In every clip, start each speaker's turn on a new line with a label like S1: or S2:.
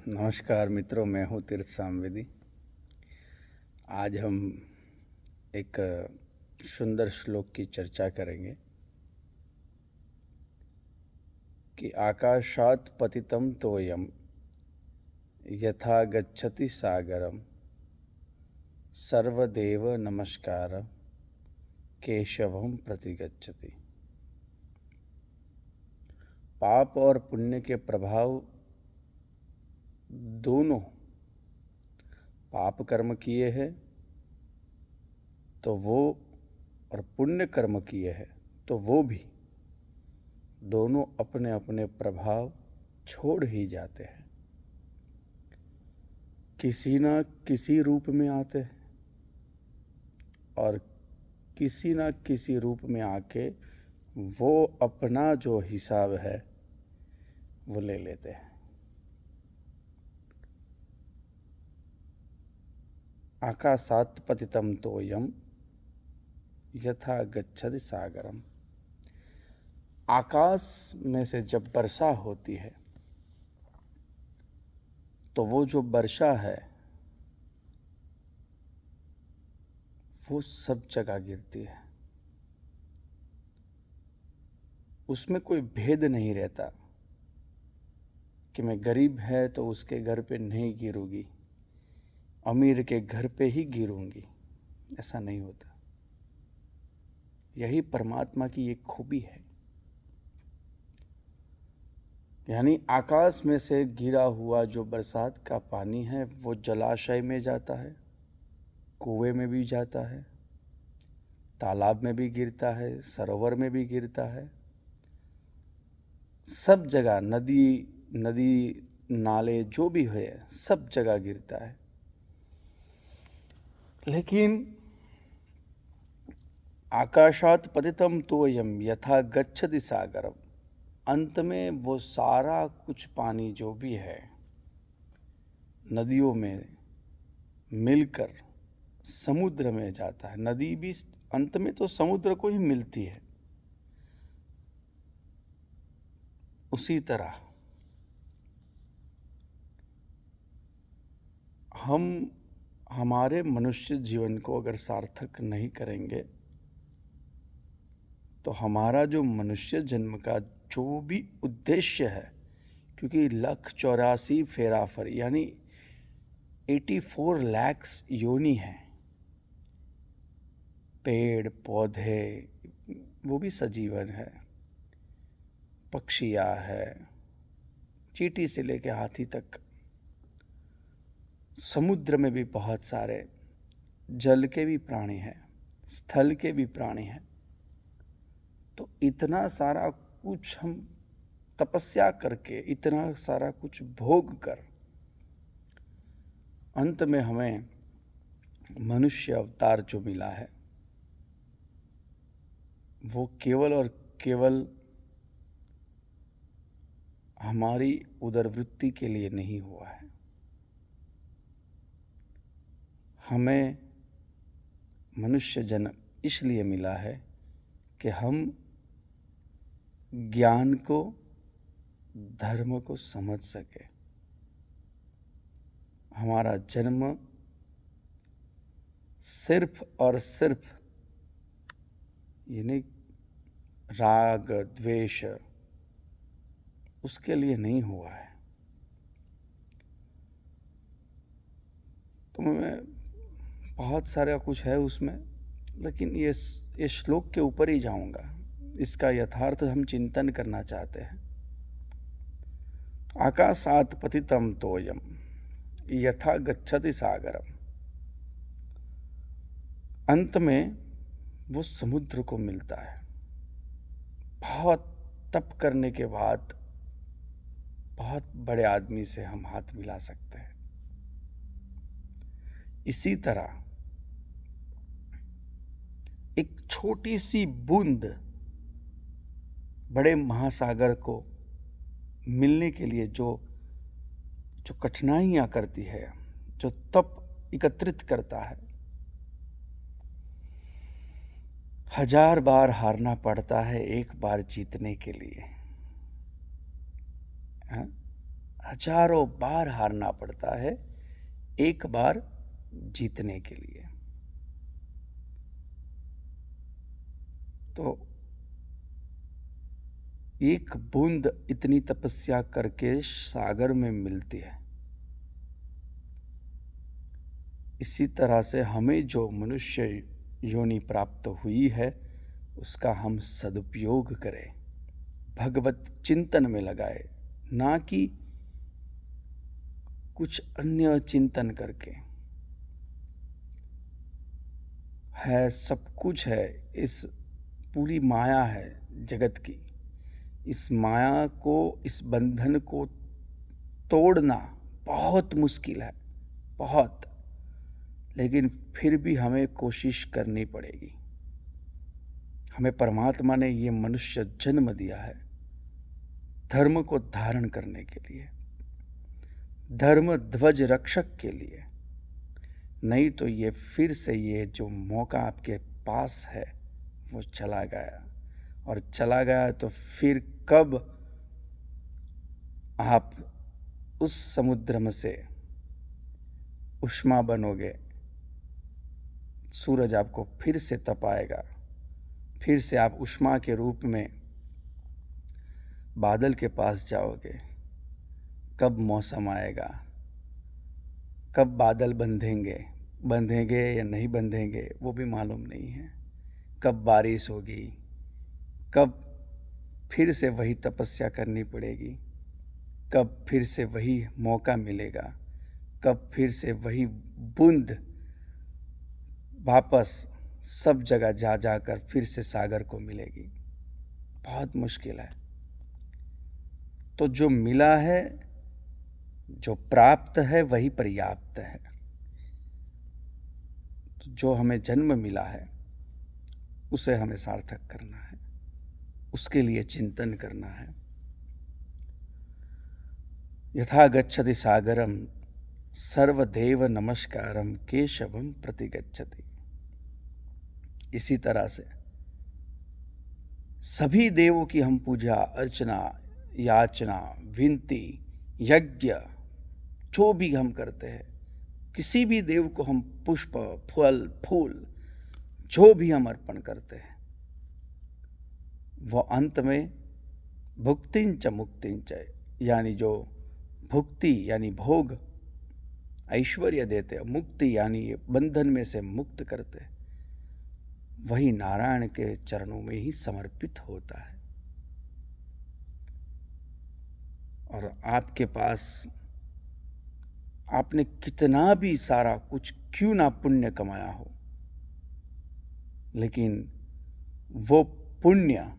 S1: नमस्कार मित्रों, मैं हूँ तीर्थ सामवेदी। आज हम एक सुंदर श्लोक की चर्चा करेंगे कि आकाशात् पतितं तोयं यथा गच्छति सागरं सर्वदेव नमस्कार केशवं प्रति गच्छति। पाप और पुण्य के प्रभाव दोनों, पाप कर्म किए हैं तो वो और पुण्य कर्म किए हैं तो वो भी दोनों अपने अपने प्रभाव छोड़ ही जाते हैं। किसी न किसी रूप में आते हैं और किसी न किसी रूप में आके वो अपना जो हिसाब है वो ले लेते हैं। आकाशात् पतितं तोयं यथा गच्छति सागरम। आकाश में से जब वर्षा होती है तो वो जो वर्षा है वो सब जगह गिरती है। उसमें कोई भेद नहीं रहता कि मैं गरीब है तो उसके घर पे नहीं गिरूंगी, अमीर के घर पे ही गिरूंगी। ऐसा नहीं होता। यही परमात्मा की एक खूबी है। यानी आकाश में से गिरा हुआ जो बरसात का पानी है वो जलाशय में जाता है, कुएं में भी जाता है, तालाब में भी गिरता है, सरोवर में भी गिरता है, सब जगह नदी नाले जो भी है सब जगह गिरता है। लेकिन आकाशात् पतितं तोयं यथा गच्छति सागरम, अंत में वो सारा कुछ पानी जो भी है नदियों में मिलकर समुद्र में जाता है। नदी भी अंत में तो समुद्र को ही मिलती है। उसी तरह हम हमारे मनुष्य जीवन को अगर सार्थक नहीं करेंगे तो हमारा जो मनुष्य जन्म का जो भी उद्देश्य है, क्योंकि 1,84,000 फेराफर यानी 84 लाख योनि है, पेड़ पौधे वो भी सजीवन है, पक्षियाँ है, चींटी से लेके हाथी तक, समुद्र में भी बहुत सारे जल के भी प्राणी हैं, स्थल के भी प्राणी हैं। तो इतना सारा कुछ हम तपस्या करके, इतना सारा कुछ भोग कर अंत में हमें मनुष्य अवतार जो मिला है वो केवल और केवल हमारी उदरवृत्ति के लिए नहीं हुआ है। हमें मनुष्य जन्म इसलिए मिला है कि हम ज्ञान को, धर्म को समझ सके। हमारा जन्म सिर्फ और सिर्फ यानी राग द्वेष उसके लिए नहीं हुआ है। तो मैं बहुत सारा कुछ है उसमें, लेकिन ये श्लोक के ऊपर ही जाऊंगा। इसका यथार्थ हम चिंतन करना चाहते हैं। आकाशात् पतितं तोयं यथा गच्छति सागरम, अंत में वो समुद्र को मिलता है। बहुत तप करने के बाद बहुत बड़े आदमी से हम हाथ मिला सकते हैं। इसी तरह एक छोटी सी बूंद बड़े महासागर को मिलने के लिए जो कठिनाइयां करती है, जो तप एकत्रित करता है, 1000 बार हारना पड़ता है एक बार जीतने के लिए। हजारों बार हारना पड़ता है एक बार जीतने के लिए। तो एक बूंद इतनी तपस्या करके सागर में मिलती है। इसी तरह से हमें जो मनुष्य योनि प्राप्त हुई है उसका हम सदुपयोग करें, भगवत चिंतन में लगाए, ना कि कुछ अन्य चिंतन करके। है सब कुछ है, इस पूरी माया है जगत की। इस माया को, इस बंधन को तोड़ना बहुत मुश्किल है, बहुत। लेकिन फिर भी हमें कोशिश करनी पड़ेगी। हमें परमात्मा ने ये मनुष्य जन्म दिया है धर्म को धारण करने के लिए, धर्म ध्वज रक्षक के लिए। नहीं तो ये फिर से ये जो मौका आपके पास है वो चला गया, और चला गया तो फिर कब आप उस समुद्र में से उष्मा बनोगे, सूरज आपको फिर से तपाएगा, फिर से आप उष्मा के रूप में बादल के पास जाओगे। कब मौसम आएगा, कब बादल बंधेंगे या नहीं बंधेंगे वो भी मालूम नहीं है। कब बारिश होगी, कब फिर से वही तपस्या करनी पड़ेगी, कब फिर से वही मौका मिलेगा, कब फिर से वही बूंद वापस सब जगह जा जाकर फिर से सागर को मिलेगी। बहुत मुश्किल है। तो जो मिला है, जो प्राप्त है वही पर्याप्त है। तो जो हमें जन्म मिला है उसे हमें सार्थक करना है, उसके लिए चिंतन करना है। यथा गच्छति सागरम सर्वदेव नमस्कारम केशवम प्रति गच्छति। इसी तरह से सभी देवों की हम पूजा अर्चना, याचना, विनती, यज्ञ जो भी हम करते हैं, किसी भी देव को हम पुष्प, फल, फूल जो भी हम अर्पण करते हैं, वो अंत में भुक्तिंच मुक्तिंच, यानी जो भुक्ति यानी भोग ऐश्वर्य देते हैं, मुक्ति यानी बंधन में से मुक्त करते हैं, वही नारायण के चरणों में ही समर्पित होता है। और आपके पास आपने कितना भी सारा कुछ क्यों ना पुण्य कमाया हो, लेकिन वो पुण्य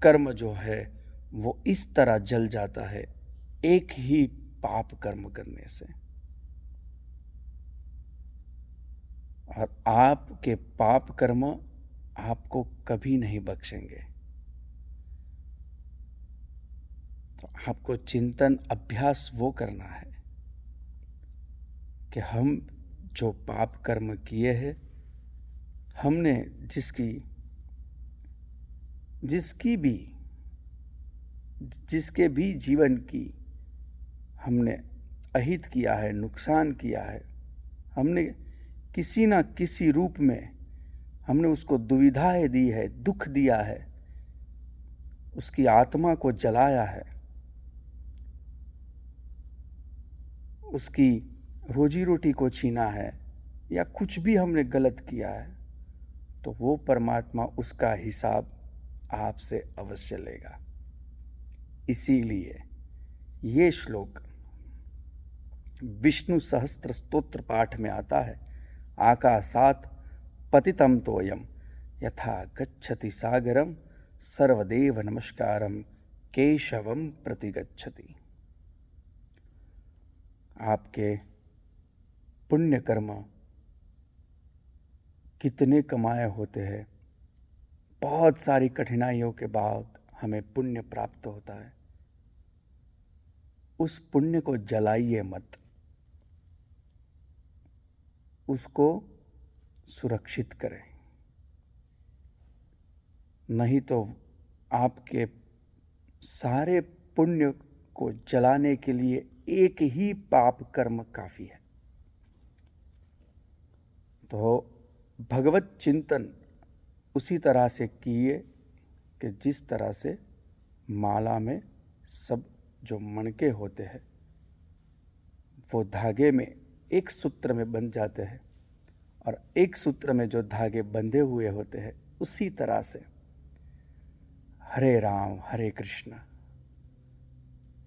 S1: कर्म जो है वो इस तरह जल जाता है एक ही पाप कर्म करने से। और आपके पाप कर्म आपको कभी नहीं बख्शेंगे। तो आपको चिंतन अभ्यास वो करना है कि हम जो पाप कर्म किए हैं, हमने जिसके भी जीवन की हमने अहित किया है, नुकसान किया है, हमने किसी न किसी रूप में हमने उसको दुविधाएं दी है, दुख दिया है, उसकी आत्मा को जलाया है, उसकी रोजी रोटी को छीना है, या कुछ भी हमने गलत किया है, तो वो परमात्मा उसका हिसाब आपसे अवश्य लेगा। इसीलिए ये श्लोक विष्णु सहस्त्र स्तोत्र पाठ में आता है, आकाशात् पतितं तोयम यथा गच्छति सागरम सर्वदेव नमस्कारम केशवम प्रति गच्छति। आपके पुण्य कर्म कितने कमाए होते हैं, बहुत सारी कठिनाइयों के बाद हमें पुण्य प्राप्त होता है। उस पुण्य को जलाइए मत, उसको सुरक्षित करें, नहीं तो आपके सारे पुण्य को जलाने के लिए एक ही पाप कर्म काफ़ी है। तो भगवत चिंतन उसी तरह से किए कि जिस तरह से माला में सब जो मणके होते हैं वो धागे में एक सूत्र में बंध जाते हैं, और एक सूत्र में जो धागे बंधे हुए होते हैं उसी तरह से हरे राम हरे कृष्ण,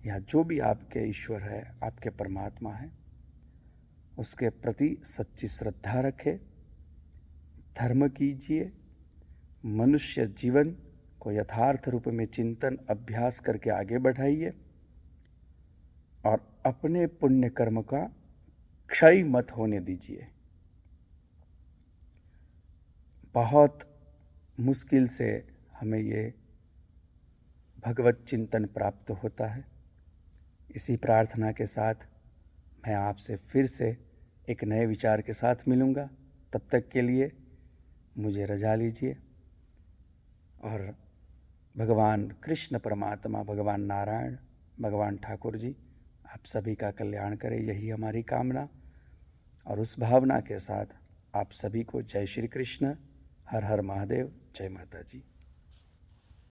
S1: या जो भी आपके ईश्वर है, आपके परमात्मा है, उसके प्रति सच्ची श्रद्धा रखें, धर्म कीजिए, मनुष्य जीवन को यथार्थ रूप में चिंतन अभ्यास करके आगे बढ़ाइए, और अपने पुण्य कर्म का क्षय मत होने दीजिए। बहुत मुश्किल से हमें ये भगवत चिंतन प्राप्त होता है। इसी प्रार्थना के साथ मैं आपसे फिर से एक नए विचार के साथ मिलूँगा। तब तक के लिए मुझे रजा लीजिए, और भगवान कृष्ण परमात्मा, भगवान नारायण, भगवान ठाकुर जी आप सभी का कल्याण करें, यही हमारी कामना। और उस भावना के साथ आप सभी को जय श्री कृष्ण, हर हर महादेव, जय माता जी।